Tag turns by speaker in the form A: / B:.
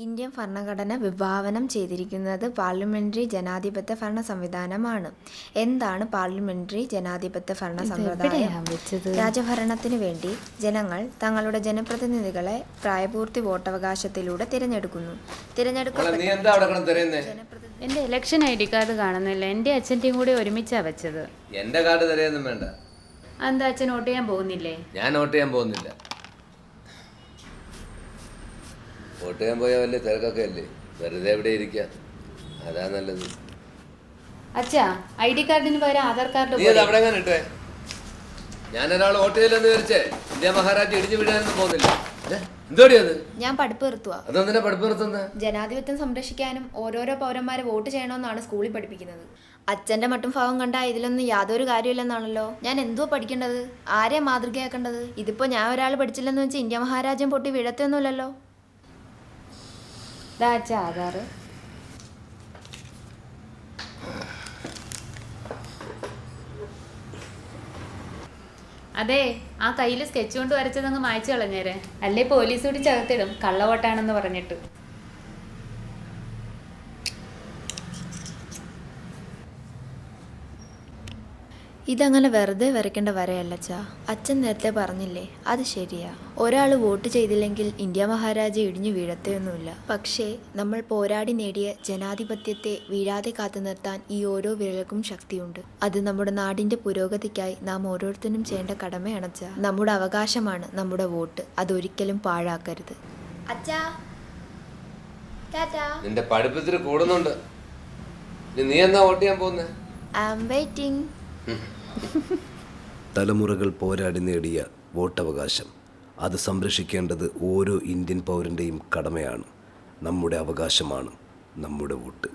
A: Indian ഭരണഘടന വിഭാവനം ചെയ്തിരിക്കുന്നത് പാർലമെന്ററി ജനാധിപത്യ ഭരണ സംവിധാനമാണ്. എന്താണ് പാർലമെന്ററി ജനാധിപത്യ ഭരണ സമ്പ്രദായം? രാജഭരണത്തിനു വേണ്ടി ജനങ്ങൾ തങ്ങളുടെ ജനപ്രതിനിധികളെ പ്രായപൂർത്തി വോട്ടവകാശത്തിലൂടെ തിരഞ്ഞെടുക്കുന്നു.
B: എന്റെ ഇലക്ഷൻ ID കാർഡ് കാണുന്നില്ല. എന്റെ അച്ഛൻ്റെയും കൂടി ഒരുമിച്ചാ വെച്ചത്.
C: എന്റെ കാർഡ് തരയൊന്നും വേണ്ട.
B: എന്താ അച്ഛൻ വോട്ട് ചെയ്യാൻ പോകുന്നില്ലേ?
C: ഞാൻ വോട്ട് ചെയ്യാൻ പോകുന്നില്ല. വോട്ട് ചെയ്യാൻ പോയാൽ വലിയ തിരക്കൊക്കെ അല്ലേ, വെറുതെ എവിടെ ഇരിക്കുക, അതാ നല്ലത്.
B: അച്ഛാ, ID കാർഡിന് പകരം ആധാർ കാർഡ്.
C: നീ അത് അവിടെ എങ്ങനെ ഇട്ടേ? ഞാനൊരാൾ വോട്ട് ചെയ്യില്ലെന്ന് വിചാരിച്ചേ ഇന്ത്യ മഹാരാജ്യം ഇടിഞ്ഞു വീഴാനൊന്നും പോകുന്നില്ല. എന്തോടി അത്?
A: ഞാൻ പഠിപ്പ് നിർത്തുക.
C: അതെന്തിനാ പഠിപ്പ് നിർത്തുന്നത്?
A: ജനാധിപത്യം സംരക്ഷിക്കാനും ഓരോരോ പൗരന്മാരെ വോട്ട് ചെയ്യണമെന്നാണ് സ്കൂളിൽ പഠിപ്പിക്കുന്നത്. അച്ഛന്റെ മട്ടും ഭാവം കണ്ട ഇതിലൊന്നും യാതൊരു കാര്യമില്ലെന്നാണല്ലോ. ഞാൻ എന്തോ പഠിക്കേണ്ടത്? ആരെയാ മാതൃകയാക്കേണ്ടത്? ഇതിപ്പോ ഞാൻ ഒരാൾ പഠിച്ചില്ലെന്ന് വെച്ച് ഇന്ത്യ മഹാരാജ്യം പൊട്ടി വീഴത്തൊന്നുമില്ലല്ലോ.
B: ആധാർ. അതെ, ആ കയ്യിൽ സ്കെച്ച് കൊണ്ട് വരച്ചതങ്ങ് മായ്ച്ചു കളഞ്ഞേരെ, അല്ലേ പോലീസ് കൂടി ചകത്തിടും കള്ളവോട്ടാണെന്ന് പറഞ്ഞിട്ട്.
A: ഇതങ്ങനെ വെറുതെ വരയ്ക്കേണ്ട വരയല്ലച്ചാ. അച്ഛൻ നേരത്തെ പറഞ്ഞില്ലേ, അത് ശരിയാ. ഒരാൾ വോട്ട് ചെയ്തില്ലെങ്കിൽ ഇന്ത്യ മഹാരാജ്യം ഇടിഞ്ഞു വീഴത്തൊന്നുമില്ല. പക്ഷേ നമ്മൾ പോരാടി നേടിയ ജനാധിപത്യത്തെ വീഴാതെ കാത്തു നിർത്താൻ ഈ ഓരോ വിരൽക്കും ശക്തിയുണ്ട്. അത് നമ്മുടെ നാടിന്റെ പുരോഗതിക്കായി നാം ഓരോരുത്തരും ചെയ്യേണ്ട കടമയാണച്ചാ. നമ്മുടെ അവകാശമാണ് നമ്മുടെ വോട്ട്. അതൊരിക്കലും പാഴാക്കരുത്. അച്ഛാ,
C: നിന്റെ പഠിപ്പത്തിൽ കൂടുന്നുണ്ട്. നീ എന്നാ വോട്ട് ചെയ്യാൻ പോകുന്നേ?
A: I am waiting.
D: തലമുറകൾ പോരാടി നേടിയ വോട്ടവകാശം അത് സംരക്ഷിക്കേണ്ടത് ഓരോ ഇന്ത്യൻ പൗരൻ്റെയും കടമയാണ്. നമ്മുടെ അവകാശമാണ് നമ്മുടെ വോട്ട്.